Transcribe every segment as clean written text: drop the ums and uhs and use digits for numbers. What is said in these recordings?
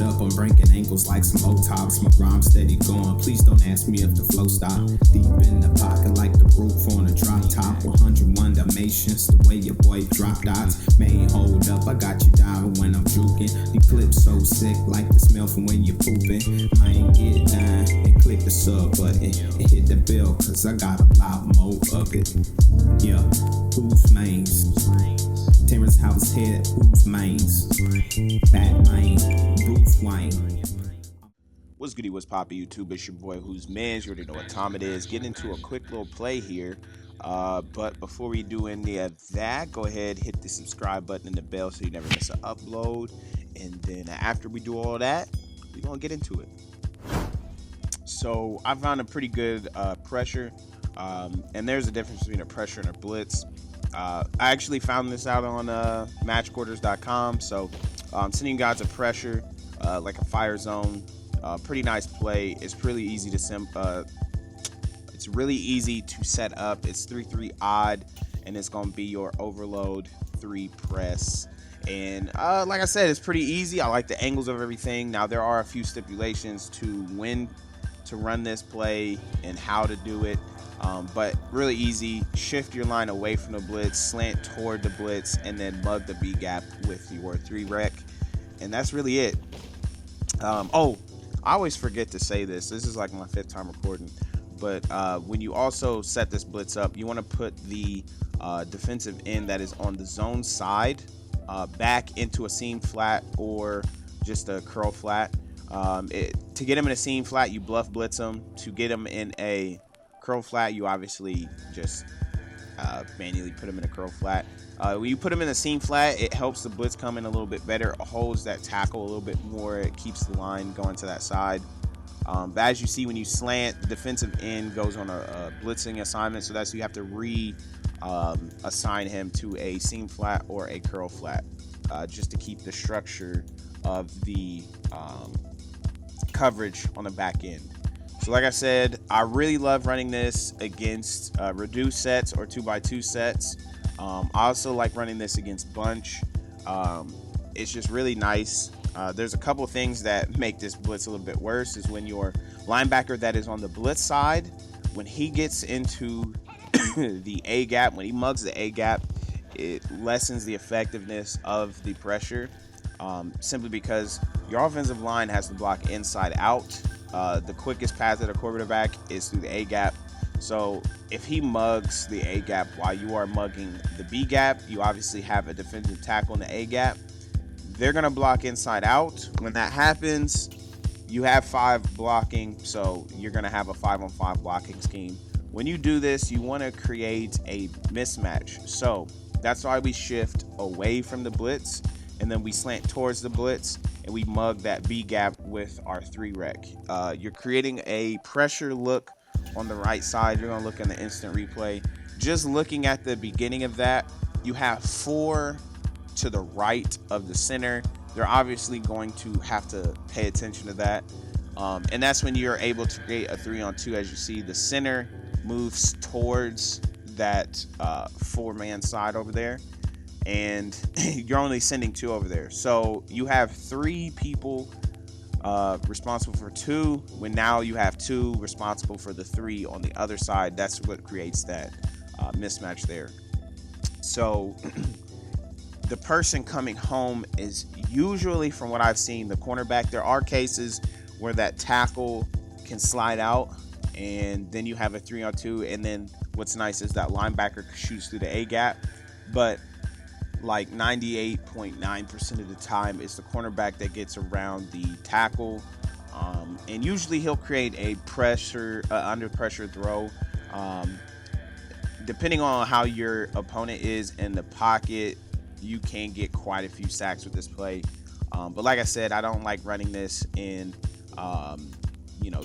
it up, I'm breaking ankles like some Botox. My rhyme steady going, please don't ask me if the flow stop. Deep in the pocket like the roof on a drop top. 101 Dalmatians, the way your boy drop dots. Man, hold up, I got you diving when I'm juking. The clip's so sick like the smell from when you're pooping. Man, get down and click the sub button and hit the bell, cause I got a lot more of it. Yeah, who's mains? Terrence House head, who's mains? Batman, Bruce Wayne. What's goody, what's poppy, YouTube? It's your boy WhosManz. You already know what time it is. Getting into a quick little play here. But before we do any of that, go ahead, hit the subscribe button and the bell so you never miss an upload. And then after we do all that, we're going to get into it. So I found a pretty good pressure. And there's a difference between a pressure and a blitz. I actually found this out on matchquarters.com. So I'm sending you guys a pressure, like a fire zone. Pretty nice play. It's really easy to set up. It's 3-3 odd, and it's gonna be your overload 3 press. And like I said, it's pretty easy. I like the angles of everything. Now there are a few stipulations to when to run this play and how to do it. But really easy. Shift your line away from the blitz, slant toward the blitz, and then mug the B gap with your 3 rec. And that's really it. I always forget to say this. This is like my 5th time recording. But when you also set this blitz up, you want to put the defensive end that is on the zone side back into a seam flat or just a curl flat. To get him in a seam flat, you bluff blitz him. To get him in a curl flat, you obviously just manually put him in a curl flat. When you put him in a seam flat, it helps the blitz come in a little bit better. It holds that tackle a little bit more. It keeps the line going to that side. But as you see, when you slant, the defensive end goes on a blitzing assignment. So that's you have to assign him to a seam flat or a curl flat, just to keep the structure of the coverage on the back end. So like I said, I really love running this against reduced sets or 2x2 sets. I also like running this against bunch. It's just really nice. There's a couple things that make this blitz a little bit worse is when your linebacker that is on the blitz side, when he gets into the A gap, when he mugs the A gap, it lessens the effectiveness of the pressure, simply because your offensive line has to block inside out. The quickest path to the quarterback is through the A gap. So if he mugs the A gap while you are mugging the B gap, you obviously have a defensive tackle in the A gap. They're going to block inside out. When that happens, you have 5 blocking, so you're going to have a 5-on-5 blocking scheme. When you do this, you want to create a mismatch. So that's why we shift away from the blitz, and then we slant towards the blitz, and we mug that B gap with our 3 rec. You're creating a pressure look on the right side. You're going to look in the instant replay. Just looking at the beginning of that, you have 4 to the right of the center. They're obviously going to have to pay attention to that. And that's when you're able to create a 3-on-2. As you see, the center moves towards that 4-man side over there. And you're only sending 2 over there. So you have 3 people responsible for 2, when now you have 2 responsible for the 3 on the other side. That's what creates that mismatch there. So the person coming home is usually, from what I've seen, the cornerback. There are cases where that tackle can slide out, and then you have a 3-on-2, and then what's nice is that linebacker shoots through the A gap. But like 98.9% of the time, it's the cornerback that gets around the tackle, and usually he'll create a under pressure throw. Depending on how your opponent is in the pocket, you can get quite a few sacks with this play. But like I said, I don't like running this in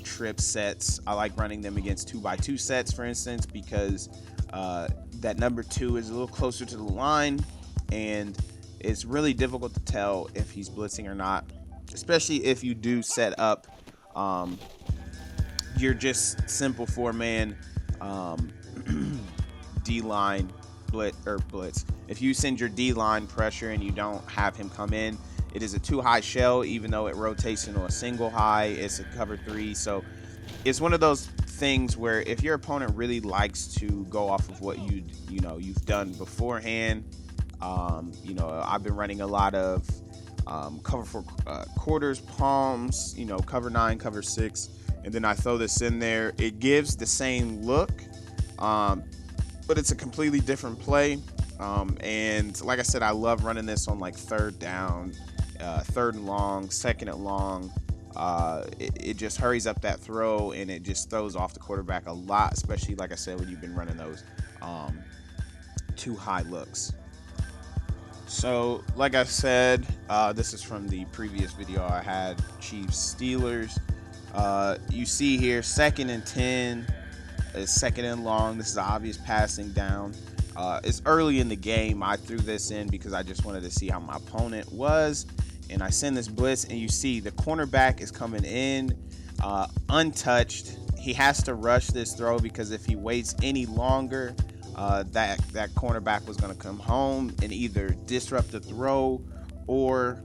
trip sets. I like running them against 2x2 sets, for instance, because that number 2 is a little closer to the line, and it's really difficult to tell if he's blitzing or not, especially if you do set up your just simple 4-man D-line blitz. If you send your D-line pressure and you don't have him come in, It is a 2 high shell, even though it rotates into a single high. It's a cover 3, so it's one of those things where if your opponent really likes to go off of what you've done beforehand, I've been running a lot of cover 4 quarters, palms, cover 9, cover 6, and then I throw this in there. It gives the same look, but it's a completely different play. And like I said, I love running this on like third down, third and long, second and long. It just hurries up that throw, and it just throws off the quarterback a lot, especially like I said when you've been running those 2 high looks. So like I said, this is from the previous video I had, Chiefs Steelers. You see here, 2nd and 10 is 2nd and long. This is an obvious passing down. It's early in the game. I threw this in because I just wanted to see how my opponent was, and I send this blitz, and you see the cornerback is coming in untouched. He has to rush this throw because if he waits any longer, that cornerback was going to come home and either disrupt the throw or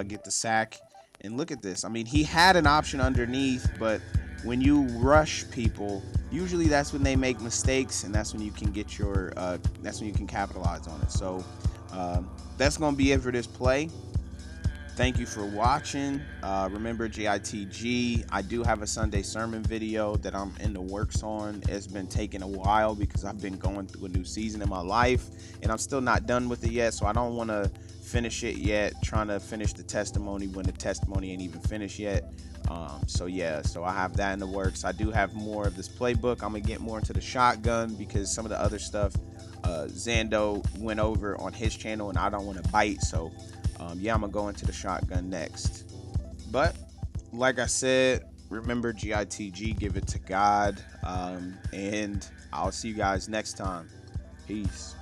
get the sack. And look at this. I mean, he had an option underneath, but when you rush people, usually that's when they make mistakes, and that's when you can get that's when you can capitalize on it. So that's going to be it for this play. Thank you for watching. Remember JITG. I do have a Sunday sermon video that I'm in the works on. It's been taking a while because I've been going through a new season in my life, and I'm still not done with it yet, so I don't want to finish it yet, trying to finish the testimony when the testimony ain't even finished yet. So I have that in the works. I do have more of this playbook. I'm gonna get more into the shotgun because some of the other stuff Zando went over on his channel, and I don't want to bite. So I'm gonna go into the shotgun next. But like I said, remember GITG, give it to God, and I'll see you guys next time. Peace.